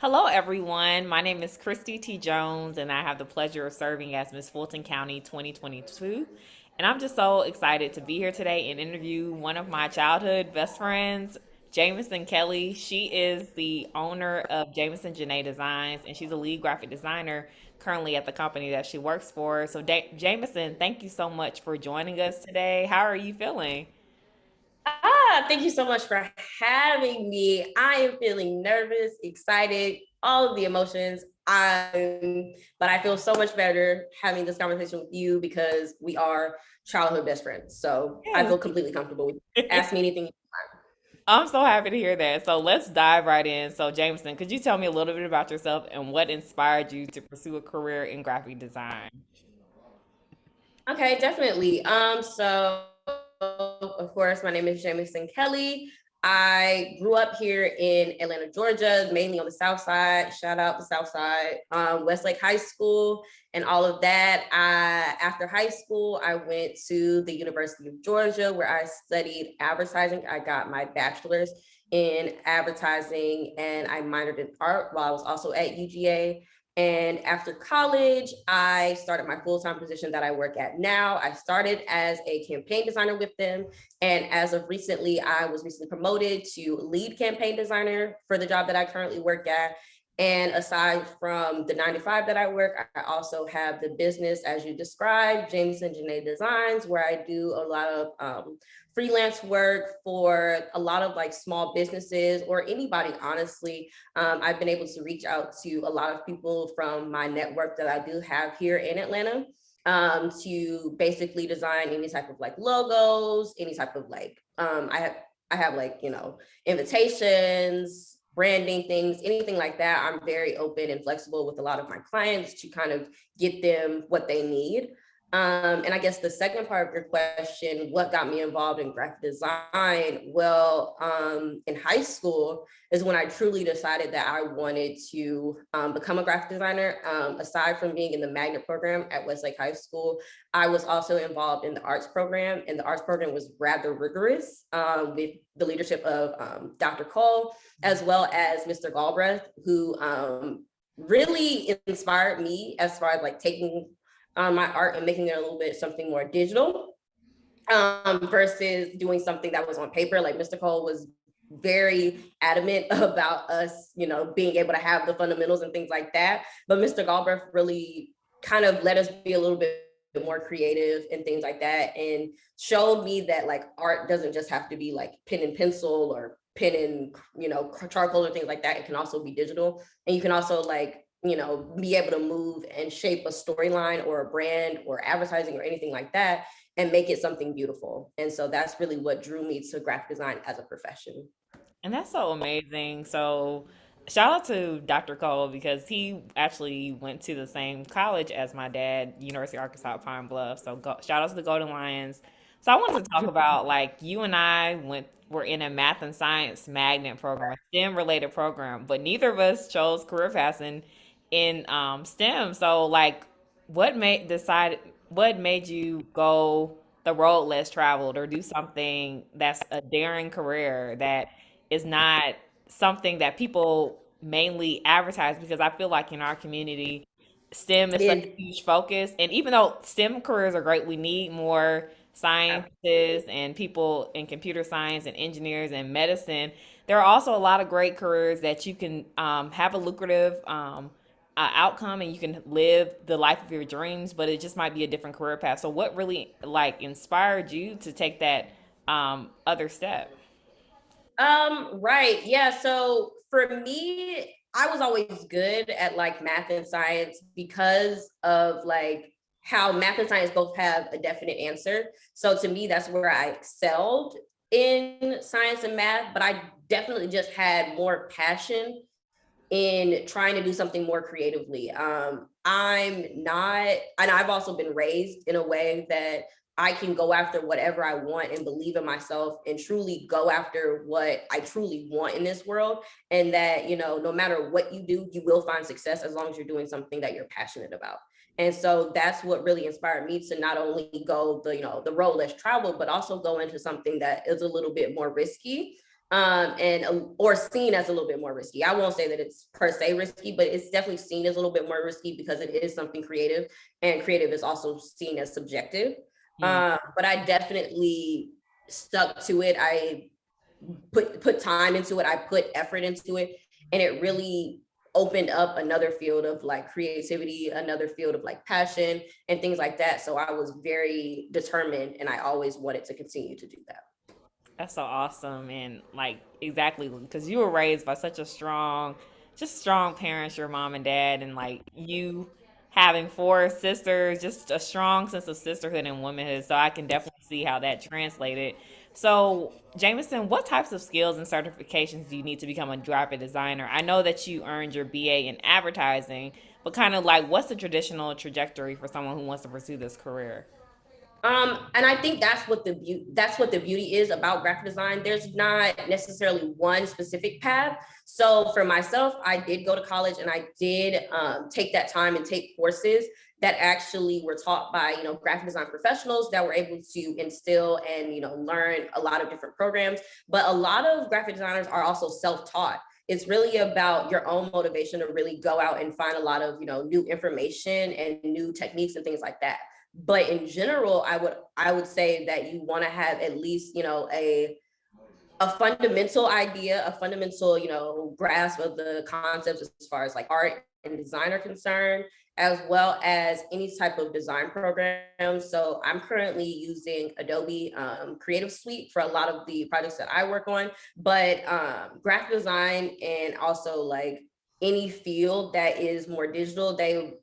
Hello, everyone. My name is Cristy T. Jones, and I have the pleasure of serving as Miss Fulton County 2022. And I'm just so excited to be here today and interview one of my childhood best friends, Jamison Kelley. She is the owner of Jamison Janée Designs, and she's a lead graphic designer currently at the company that she works for. So, Jamison, thank you so much for joining us today. How are you feeling? Thank you so much for having me. I am feeling nervous, excited, all of the emotions. But I feel so much better having this conversation with you because we are childhood best friends. So I Yes. feel completely comfortable with you. Ask me anything. I'm so happy to hear that. So let's dive right in. So, Jameson, could you tell me a little bit about yourself and what inspired you to pursue a career in graphic design? Okay, definitely. So of course, my name is Jamison Kelley. I grew up here in Atlanta, Georgia, mainly on the South Side. Shout out the South Side, Westlake High School, and all of that. After high school, I went to the University of Georgia, where I studied advertising. I got my bachelor's in advertising, and I minored in art while I was also at UGA. And after college, I started my full-time position that I work at now. I started as a campaign designer with them. And as of recently, I was recently promoted to lead campaign designer for the job that I currently work at. And aside from the 9 to 5 that I work, I also have the business, as you described, Jamison Janée Designs, where I do a lot of freelance work for a lot of like small businesses or anybody, honestly. I've been able to reach out to a lot of people from my network that I do have here in Atlanta, to basically design any type of like logos, any type of like I have like invitations, branding things, anything like that. I'm very open and flexible with a lot of my clients to kind of get them what they need. And I guess the second part of your question, what got me involved in graphic design? Well, in high school is when I truly decided that I wanted to become a graphic designer. Aside from being in the magnet program at Westlake High School, I was also involved in the arts program, and the arts program was rather rigorous, with the leadership of Dr. Cole, as well as Mr. Galbraith, who really inspired me as far as like taking my art and making it a little bit something more digital, versus doing something that was on paper. Like Mr. Cole was very adamant about us, being able to have the fundamentals and things like that. But Mr. Galbraith really kind of let us be a little bit more creative and things like that, and showed me that like art doesn't just have to be like pen and pencil or pen and charcoal or things like that. It can also be digital, and you can also like be able to move and shape a storyline or a brand or advertising or anything like that and make it something beautiful. And so that's really what drew me to graphic design as a profession. And that's so amazing. So, shout out to Dr. Cole because he actually went to the same college as my dad, University of Arkansas Pine Bluff. So, shout out to the Golden Lions. So, I wanted to talk about like you and I were in a math and science magnet program, a STEM related program, but neither of us chose career paths in STEM. So, like, what made you go the road less traveled or do something that's a daring career that is not something that people mainly advertise, because I feel like in our community, STEM is such Is a huge focus. And even though STEM careers are great, we need more scientists and people in computer science and engineers and medicine. There are also a lot of great careers that you can have a lucrative outcome and you can live the life of your dreams, but it just might be a different career path. So, what really like inspired you to take that other step? right. Yeah. So for me, I was always good at like math and science because of like how math and science both have a definite answer. So to me, that's where I excelled in science and math, but I definitely just had more passion in trying to do something more creatively. I'm not, and I've also been raised in a way that I can go after whatever I want and believe in myself and truly go after what I truly want in this world. And that, no matter what you do, you will find success as long as you're doing something that you're passionate about. And so that's what really inspired me to not only go the road less traveled, but also go into something that is a little bit more risky, or seen as a little bit more risky. I won't say that it's per se risky, but it's definitely seen as a little bit more risky because it is something creative, and creative is also seen as subjective. Mm. But I definitely stuck to it. I put time into it. I put effort into it, and it really opened up another field of like creativity, another field of like passion and things like that. So I was very determined, and I always wanted to continue to do that. That's so awesome. And like, exactly, because you were raised by such a strong, just strong parents, your mom and dad, and like you having four sisters, just a strong sense of sisterhood and womanhood. So I can definitely see how that translated. So, Jamison, what types of skills and certifications do you need to become a graphic designer? I know that you earned your BA in advertising, but kind of like, what's the traditional trajectory for someone who wants to pursue this career? And I think that's what the beauty is about graphic design. There's not necessarily one specific path. So for myself, I did go to college, and I did take that time and take courses that actually were taught by graphic design professionals that were able to instill and learn a lot of different programs. But a lot of graphic designers are also self-taught. It's really about your own motivation to really go out and find a lot of new information and new techniques and things like that. But in general, I would say that you want to have at least a fundamental idea, a fundamental grasp of the concepts as far as like art and design are concerned, as well as any type of design program. So I'm currently using Adobe Creative Suite for a lot of the projects that I work on, but graphic design and also like any field that is more digital, they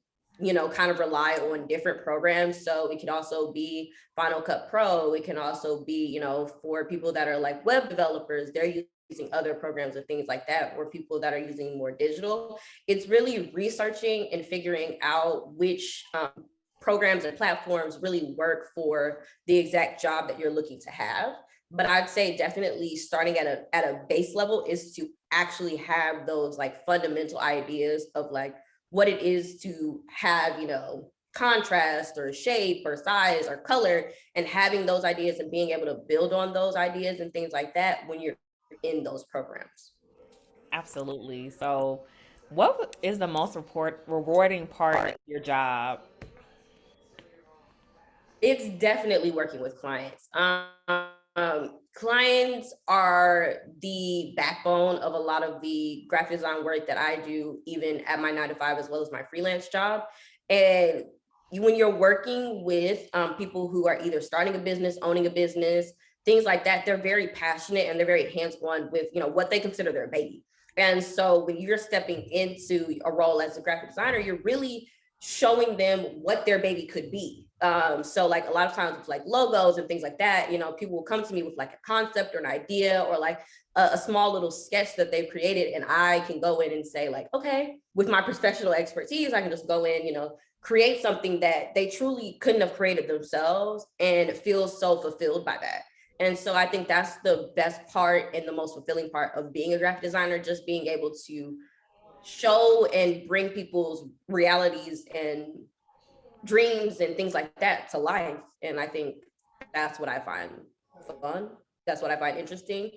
kind of rely on different programs. So it could also be Final Cut Pro. It can also be, for people that are like web developers, they're using other programs and things like that, or people that are using more digital. It's really researching and figuring out which programs and platforms really work for the exact job that you're looking to have. But I'd say definitely starting at a base level is to actually have those like fundamental ideas of like what it is to have, contrast or shape or size or color, and having those ideas and being able to build on those ideas and things like that when you're in those programs. Absolutely. So, what is the most rewarding part of your job? It's definitely working with clients. Clients are the backbone of a lot of the graphic design work that I do, even at my 9 to 5, as well as my freelance job. And when you're working with people who are either starting a business, owning a business, things like that, they're very passionate and they're very hands-on with what they consider their baby. And so when you're stepping into a role as a graphic designer, you're really showing them what their baby could be. So like a lot of times with like logos and things like that, people will come to me with like a concept or an idea or like a small little sketch that they've created. And I can go in and say like, okay, with my professional expertise, I can just go in, create something that they truly couldn't have created themselves and feel so fulfilled by that. And so I think that's the best part and the most fulfilling part of being a graphic designer, just being able to show and bring people's realities and dreams and things like that to life. And I think that's what I find fun. That's what I find interesting.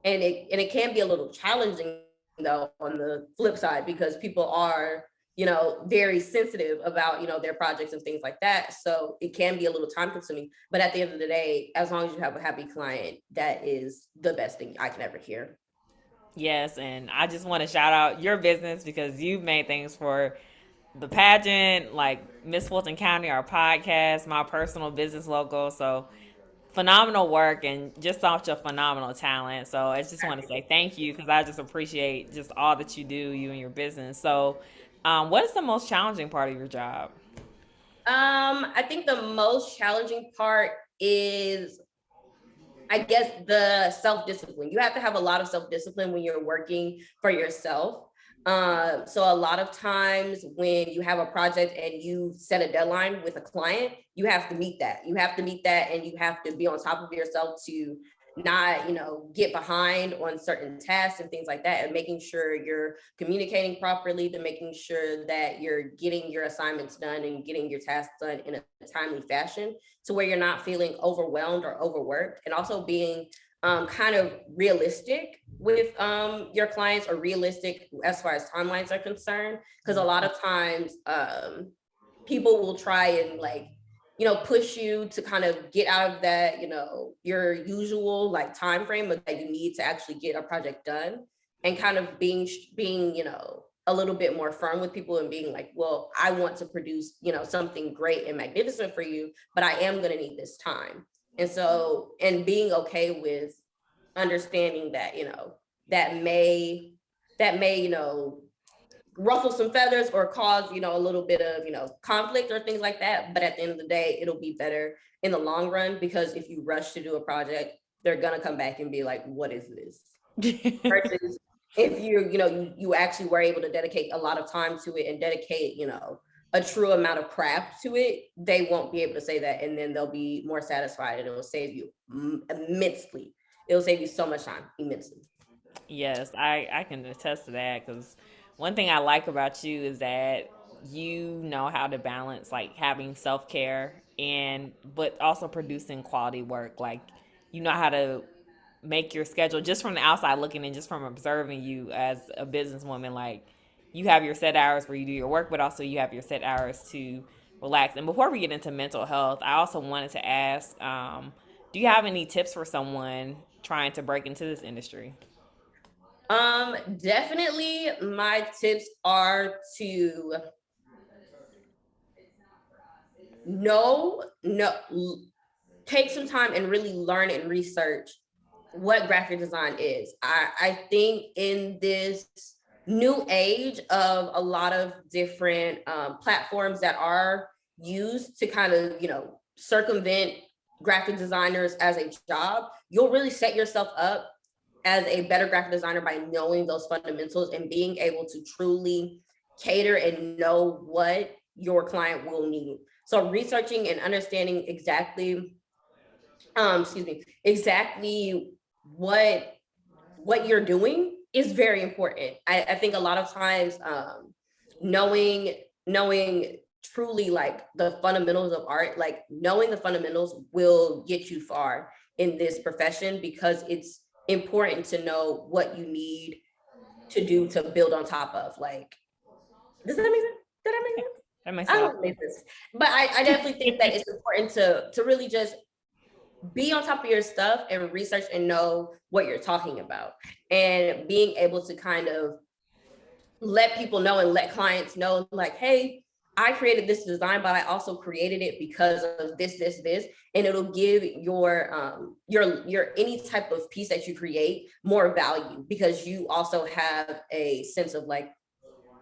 And it can be a little challenging though on the flip side, because people are, very sensitive about, their projects and things like that. So it can be a little time consuming. But at the end of the day, as long as you have a happy client, that is the best thing I can ever hear. Yes, and I just want to shout out your business because you've made things for the pageant, like Miss Fulton County, our podcast, my personal business logo. So phenomenal work and just such a phenomenal talent. So I just want to say thank you because I just appreciate just all that you do, you and your business. So, what is the most challenging part of your job? I think the most challenging part is, I guess, the self-discipline. You have to have a lot of self-discipline when you're working for yourself. So a lot of times when you have a project and you set a deadline with a client, you have to meet that. You have to meet that, and you have to be on top of yourself to not, get behind on certain tasks and things like that, and making sure you're communicating properly, to making sure that you're getting your assignments done and getting your tasks done in a timely fashion to where you're not feeling overwhelmed or overworked, and also being kind of realistic with your clients, or realistic as far as timelines are concerned. Because a lot of times people will try and like, push you to kind of get out of that, your usual like time frame of that you need to actually get a project done, and kind of being, a little bit more firm with people and being like, well, I want to produce, something great and magnificent for you, but I am going to need this time. And so, and being okay with understanding that, that may, ruffle some feathers or cause, a little bit of, conflict or things like that. But at the end of the day, it'll be better in the long run, because if you rush to do a project, they're going to come back and be like, what is this? Versus if you actually were able to dedicate a lot of time to it and dedicate, a true amount of craft to it, they won't be able to say that. And then they'll be more satisfied, and it will save you immensely. It'll save you so much time immensely. Yes, I can attest to that, because one thing I like about you is that you know how to balance like having self care and but also producing quality work. Like you know how to make your schedule just from the outside looking and just from observing you as a businesswoman. Like you have your set hours where you do your work, but also you have your set hours to relax. And before we get into mental health, I also wanted to ask, do you have any tips for someone trying to break into this industry? Definitely my tips are to take some time and really learn and research what graphic design is. I think in this new age of a lot of different platforms that are used to kind of, circumvent graphic designers as a job, you'll really set yourself up as a better graphic designer by knowing those fundamentals and being able to truly cater and know what your client will need. So researching and understanding exactly, exactly what you're doing is very important. I think a lot of times knowing truly like the fundamentals of art, like knowing the fundamentals will get you far in this profession, because it's important to know what you need to do to build on top of. Like, does that make sense? Did I make sense? That makes I sense. don't make sense. But I definitely think that it's important to really just be on top of your stuff and research and know what you're talking about, and being able to kind of let people know and let clients know, like, hey, I created this design, but I also created it because of this, and it'll give your any type of piece that you create more value, because you also have a sense of like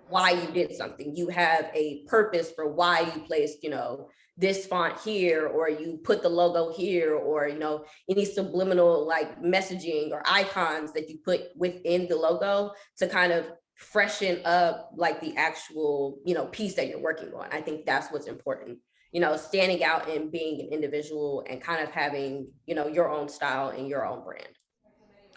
why you did something. You have a purpose for why you placed, this font here, or you put the logo here, or, any subliminal like messaging or icons that you put within the logo to kind of freshen up like the actual, piece that you're working on. I think that's what's important, standing out and being an individual and kind of having, your own style and your own brand.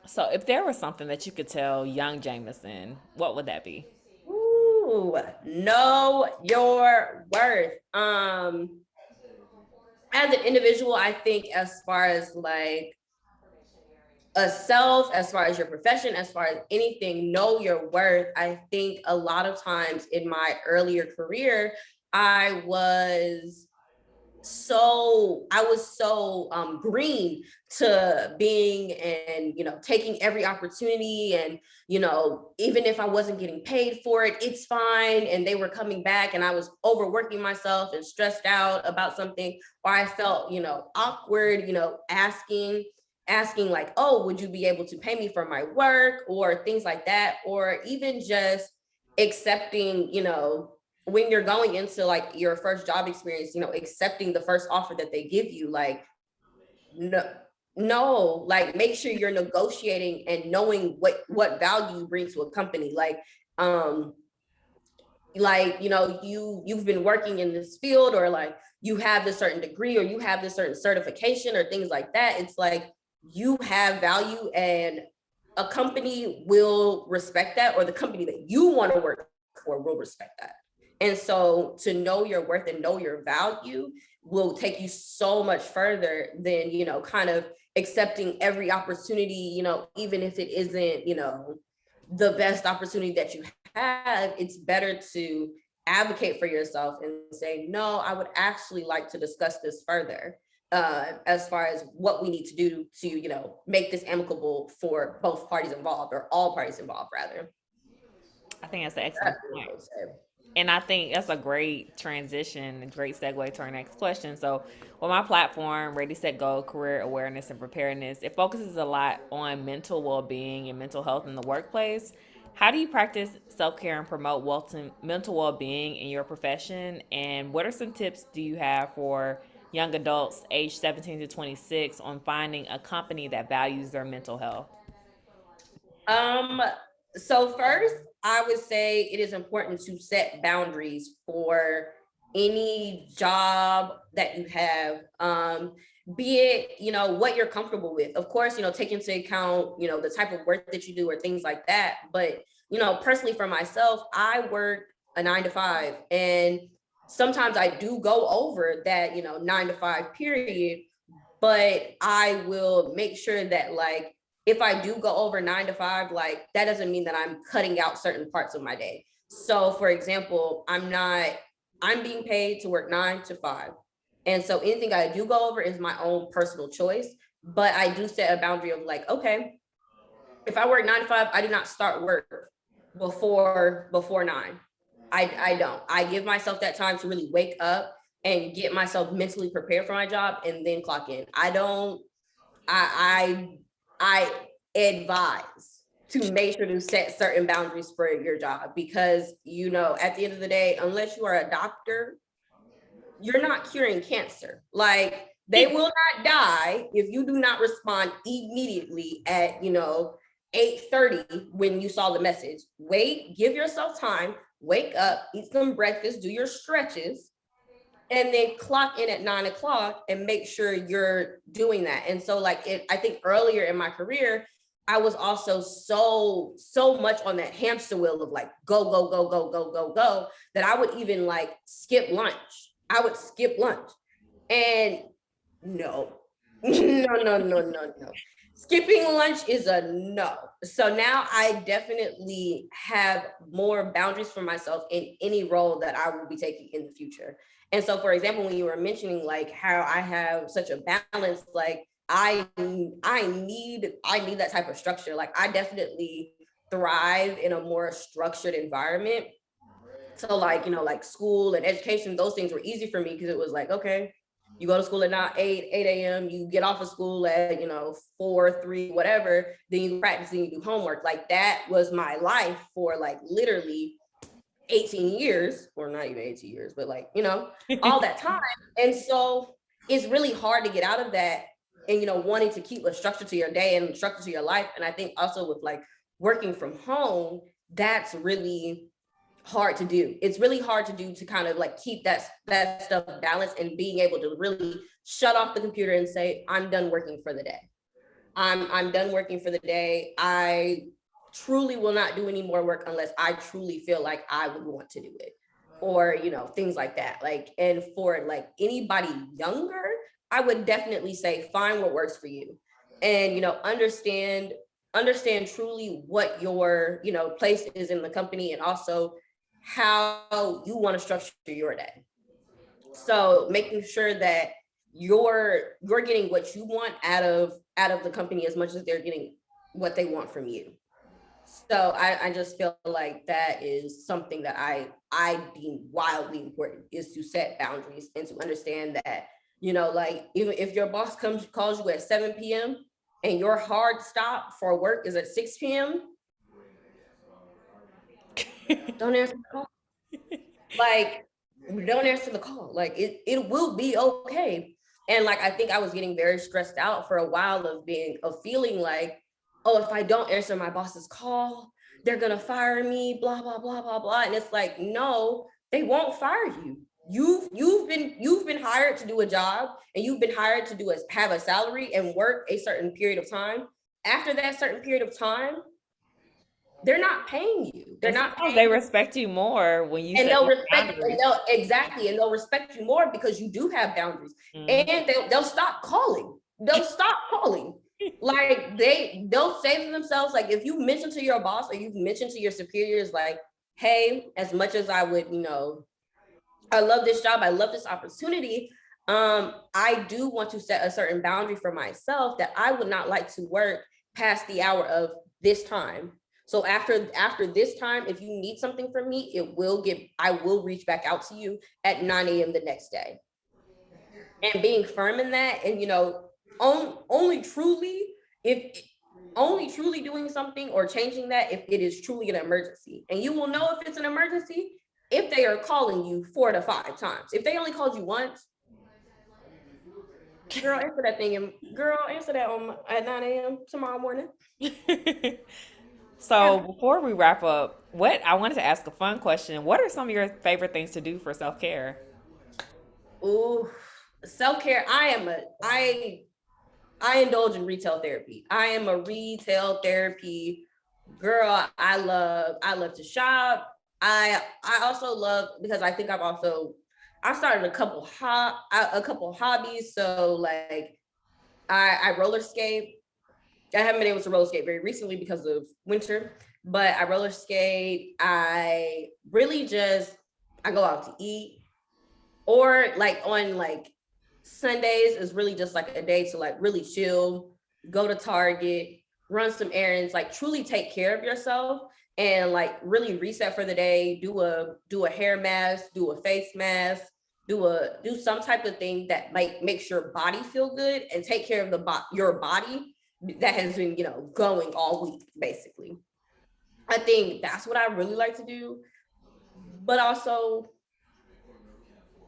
So, if there was something that you could tell young Jamison, what would that be? Ooh, know your worth. As an individual, I think as far as like a self, as far as your profession, as far as anything, know your worth. I think a lot of times in my earlier career, I was so green to being and taking every opportunity, and even if I wasn't getting paid for it, it's fine, and they were coming back and I was overworking myself and stressed out about something, or I felt awkward asking like, oh, would you be able to pay me for my work, or things like that, or even just accepting when you're going into like your first job experience, accepting the first offer that they give you, like, no, like make sure you're negotiating and knowing what value you bring to a company. You've been working in this field, or like you have this certain degree, or you have this certain certification or things like that. It's like you have value, and a company will respect that, or the company that you want to work for will respect that. And so to know your worth and know your value will take you so much further than, kind of accepting every opportunity, even if it isn't, the best opportunity that you have. It's better to advocate for yourself and say, no, I would actually like to discuss this further, as far as what we need to do to, make this amicable for both parties involved, or all parties involved, rather. I think that's an excellent That's what I point. would say. And I think that's a great transition, a great segue to our next question. So, with my platform, Ready, Set, Go, Career Awareness and Preparedness, it focuses a lot on mental well being and mental health in the workplace. How do you practice self care and promote mental well being in your profession? And what are some tips do you have for young adults aged 17 to 26 on finding a company that values their mental health? Um, so first, I would say it is important to set boundaries for any job that you have. Be it, what you're comfortable with. Of course, take into account, the type of work that you do or things like that. But, personally for myself, I work a 9 to 5, and sometimes I do go over that, 9 to 5 period, but I will make sure that, like, if I do go over 9 to 5, like, that doesn't mean that I'm cutting out certain parts of my day. So for example, I'm being paid to work 9 to 5. And so anything I do go over is my own personal choice. But I do set a boundary of, like, okay, if I work 9 to 5, I do not start work before 9. I don't. I give myself that time to really wake up and get myself mentally prepared for my job and then clock in. I don't I advise to make sure to set certain boundaries for your job, because, at the end of the day, unless you are a doctor, you're not curing cancer. Like, they will not die if you do not respond immediately at, 8:30 when you saw the message. Wait, give yourself time, wake up, eat some breakfast, do your stretches, and then clock in at 9 o'clock and make sure you're doing that. And so, like, I think earlier in my career, I was also so much on that hamster wheel of, like, go, go, go, go, go, go, go, that I would even, like, skip lunch. I would skip lunch. And no, no. Skipping lunch is a no. So now I definitely have more boundaries for myself in any role that I will be taking in the future. And so, for example, when you were mentioning, like, how I have such a balance, like, I need that type of structure. Like, I definitely thrive in a more structured environment. So, like, like school and education, those things were easy for me because it was like, okay, you go to school at 8 a.m., you get off of school at, 4, 3, whatever, then you practice and you do homework. Like, that was my life for, like, literally 18 years, or not even 18 years, but, like, all that time. And so it's really hard to get out of that, and, wanting to keep a structure to your day and structure to your life. And I think also with, like, working from home, that's really hard to do. It's really hard to do, to kind of, like, keep that stuff balanced and being able to really shut off the computer and say, I'm done working for the day. I'm done working for the day. I truly will not do any more work unless I truly feel like I would want to do it, or, things like that. Like, and for, like, anybody younger, I would definitely say, find what works for you, and, understand truly what your, place is in the company, and also how you want to structure your day. So making sure that you're getting what you want out of the company as much as they're getting what they want from you. So I just feel like that is something that I deem wildly important, is to set boundaries and to understand that, like, even if your boss calls you at 7 p.m. and your hard stop for work is at 6 p.m., don't answer the call. Like, don't answer the call. Like, it will be okay. And, like, I think I was getting very stressed out for a while of feeling like, oh, if I don't answer my boss's call, they're gonna fire me, blah, blah, blah, blah, blah. And it's like, no, they won't fire you. You've been hired to do a job, and you've been hired to have a salary and work a certain period of time. After that certain period of time, they're not paying you. They're And not sometimes paying they you. respect you more when you And set they'll those respect, and boundaries. they'll respect you more because you do have boundaries. Mhm. And they'll stop calling. they'll stop calling. Like they'll say to themselves, like if you mention to your boss or you mention to your superiors, like, hey, as much as I would, I love this job, I love this opportunity. I do want to set a certain boundary for myself that I would not like to work past the hour of this time. So after this time, if you need something from me, I will reach back out to you at 9 a.m. the next day. And being firm in that, and only truly if only truly doing something or changing that if it is truly an emergency. And you will know if it's an emergency if they are calling you 4 to 5 times. If they only called you once, girl, answer that thing, and girl, answer that at 9 a.m. tomorrow morning. So before we wrap up, what I wanted to ask a fun question. What are some of your favorite things to do for self-care? Ooh, self-care. I indulge in retail therapy. I am a retail therapy girl. I love to shop. I also love, because I think I started a couple hobbies. So like I roller skate. I haven't been able to roller skate very recently because of winter, but I roller skate. I go out to eat, or like on like Sundays is really just like a day to like really chill, go to Target, run some errands, like truly take care of yourself and like really reset for the day. Do a hair mask, do a face mask, do some type of thing that like makes your body feel good and take care of your body that has been going all week basically. I think that's what I really like to do, but also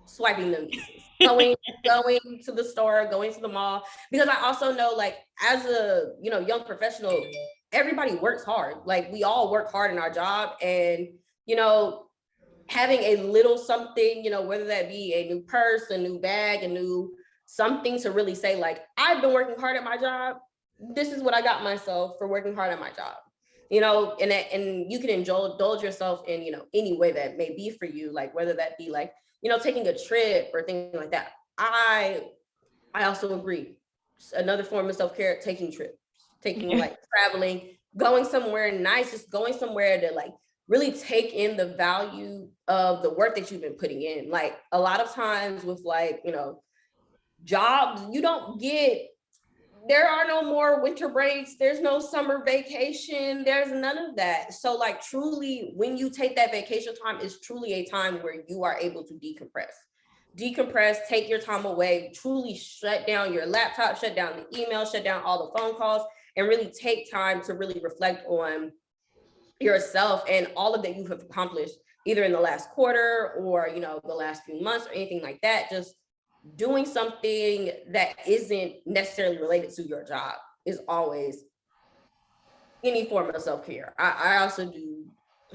swiping them visas, going to the store, going to the mall, because I also know, like, as a young professional, everybody works hard. Like we all work hard in our job, and you know having a little something, whether that be a new purse, a new bag, a new something to really say like, I've been working hard at my job, this is what I got myself for working hard at my job. And you can indulge yourself in any way that may be for you, like whether that be like taking a trip or things like that. I also agree. Another form of self-care, taking trips, taking like traveling, going somewhere nice, just going somewhere to like really take in the value of the work that you've been putting in. Like a lot of times with like, jobs, you don't get, there are no more winter breaks, there's no summer vacation, there's none of that. So like truly when you take that vacation time, it's truly a time where you are able to decompress, take your time away, truly shut down your laptop, shut down the email, shut down all the phone calls, and really take time to really reflect on yourself and all of that you have accomplished either in the last quarter or the last few months or anything like that. Just doing something that isn't necessarily related to your job is always any form of self-care. I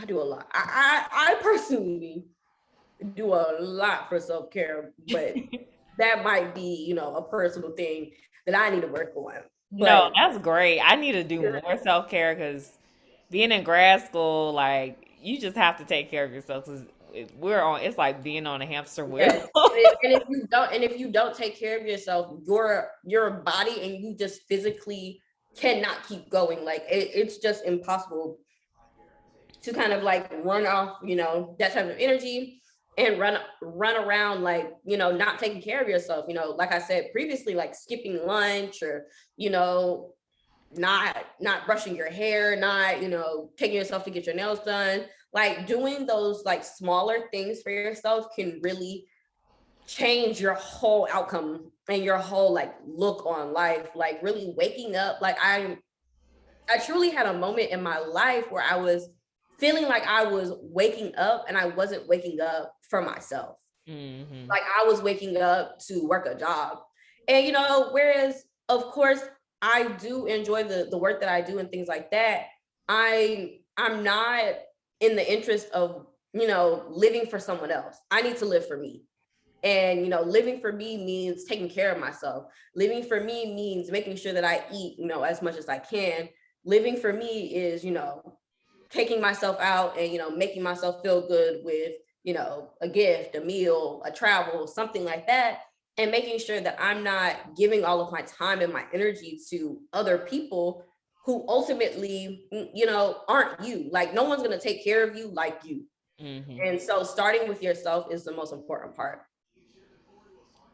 do a lot. I personally do a lot for self-care, but that might be, a personal thing that I need to work on. No, But that's great. I need to do more self-care because being in grad school, like you just have to take care of yourself because it's like being on a hamster wheel. yes, and if you don't take care of yourself, your body and you just physically cannot keep going. Like it's just impossible to kind of like run off, that type of energy and run around like, not taking care of yourself. Like I said previously, like skipping lunch or, not brushing your hair, not, taking yourself to get your nails done. Like doing those like smaller things for yourself can really change your whole outcome and your whole like look on life. Like really waking up, like I truly had a moment in my life where I was feeling like I was waking up and I wasn't waking up for myself. Hmm. Like I was waking up to work a job. And whereas of course I do enjoy the work that I do and things like that, I'm not in the interest of, living for someone else. I need to live for me. And living for me means taking care of myself. Living for me means making sure that I eat, as much as I can. Living for me is, taking myself out and making myself feel good with a gift, a meal, a travel, something like that. and making sure that I'm not giving all of my time and my energy to other people who ultimately, aren't you. Like, no one's going to take care of you like you. Hmm. And so starting with yourself is the most important part.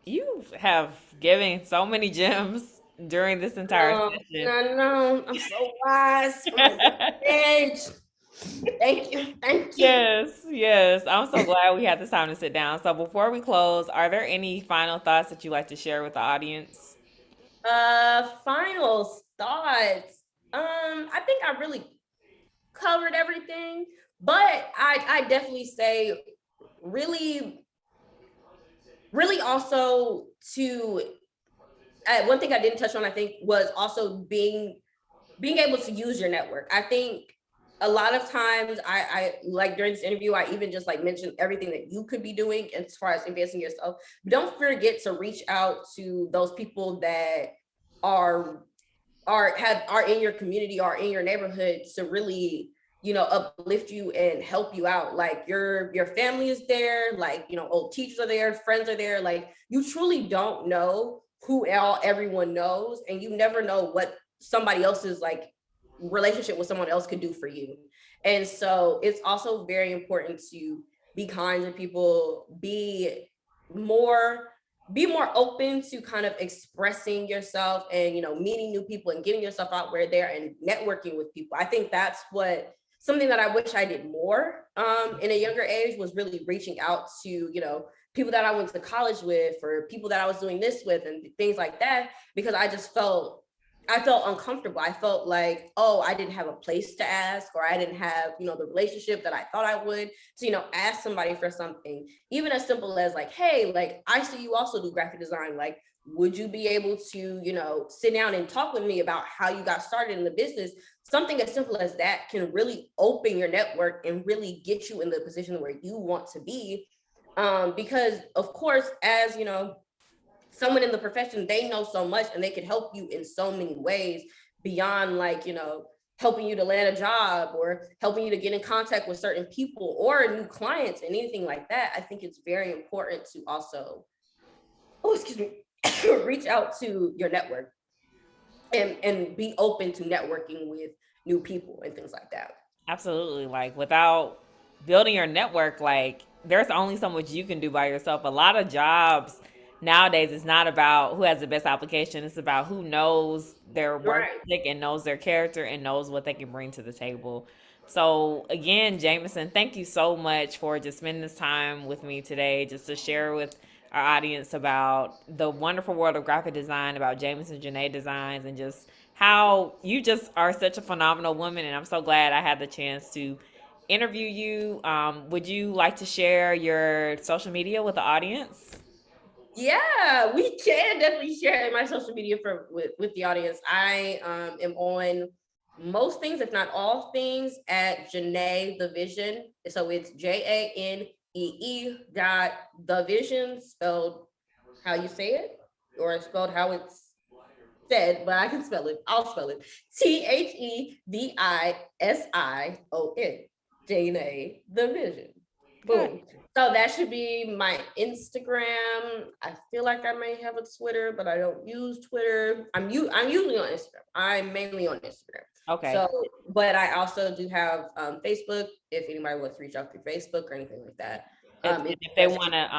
You have given so many gems during this entire No, session. no, no. I'm so wise. I'm at this age. Thank you. Thank you. Yes, yes. I'm so glad we had this time to sit down. So before we close, are there any final thoughts that you'd like to share with the audience? Final thoughts. I think I really covered everything, but I definitely say really, really also to one thing I didn't touch on, I think, was also being able to use your network. I think a lot of times I like during this interview, I even just like mentioned everything that you could be doing as far as investing in yourself. But don't forget to reach out to those people that are are in your community or in your neighborhood to really uplift you and help you out. Like your family is there, like old teachers are there, friends are there. Like, you truly don't know who everyone knows, and you never know what somebody else's like relationship with someone else could do for you. And so it's also very important to be kind to people, more be more open to kind of expressing yourself and meeting new people and getting yourself out where they're and networking with people. I think that's what something that I wish I did more in a younger age, was really reaching out to people that I went to college with, or people that I was doing this with, and things like that, because I felt uncomfortable. I felt like, oh, I didn't have a place to ask, or I didn't have, the relationship that I thought I would to, ask somebody for something, even as simple as like, hey, like, I see you also do graphic design. Like, would you be able to, sit down and talk with me about how you got started in the business? Something as simple as that can really open your network and really get you in the position where you want to be. Because of course, as someone in the profession, they know so much and they can help you in so many ways beyond like, helping you to land a job or helping you to get in contact with certain people or new clients and anything like that. I think it's very important to also, oh, excuse me, reach out to your network and be open to networking with new people and things like that. Absolutely. Like without building your network, like there's only so much you can do by yourself. A lot of jobs nowadays it's not about who has the best application. It's about who knows their work Right. ethic and knows their character and knows what they can bring to the table. So again, Jamison, thank you so much for just spending this time with me today, just to share with our audience about the wonderful world of graphic design, about Jamison Janée designs, and just how you just are such a phenomenal woman. And I'm so glad I had the chance to interview you. Would you like to share your social media with the audience? Yeah, we can definitely share my social media with the audience. I am on most things, if not all things, at Janee the Vision. So it's JANEE dot the Vision, spelled how you say it, or spelled how it's said, but I can spell it. I'll spell it. TheVision. Janee the Vision. Good. Boom. So that should be my Instagram. I feel like I may have a Twitter, but I don't use Twitter. I'm usually on Instagram. I'm mainly on Instagram. Okay. So, but I also do have Facebook. If anybody wants to reach out through Facebook or anything like that, And it's if they just want to,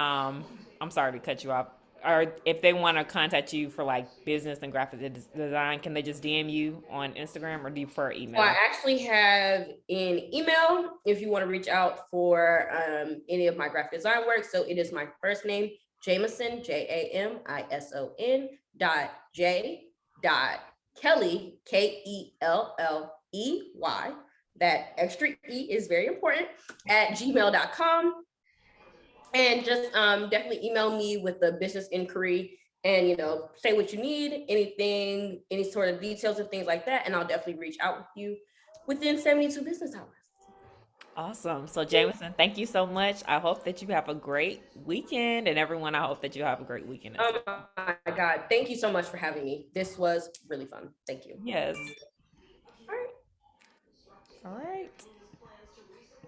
I'm sorry to cut you off. Or if they want to contact you for like business and graphic design, can they just DM you on Instagram or do you prefer So I email? actually have an email if you want to reach out for any of my graphic design work. So it is my first name, Jamison, Jamison dot Kelley, Kelley. That extra E is very important, at gmail.com. And just definitely email me with the business inquiry and say what you need, anything, any sort of details and things like that, and I'll definitely reach out with you within 72 business hours. Awesome. So, Jameson, thank you so much. I hope that you have a great weekend. And everyone, I hope that you have a great weekend as Oh my God, thank you so much for having me. This was really fun. Thank you. well. Yes. All right. All right.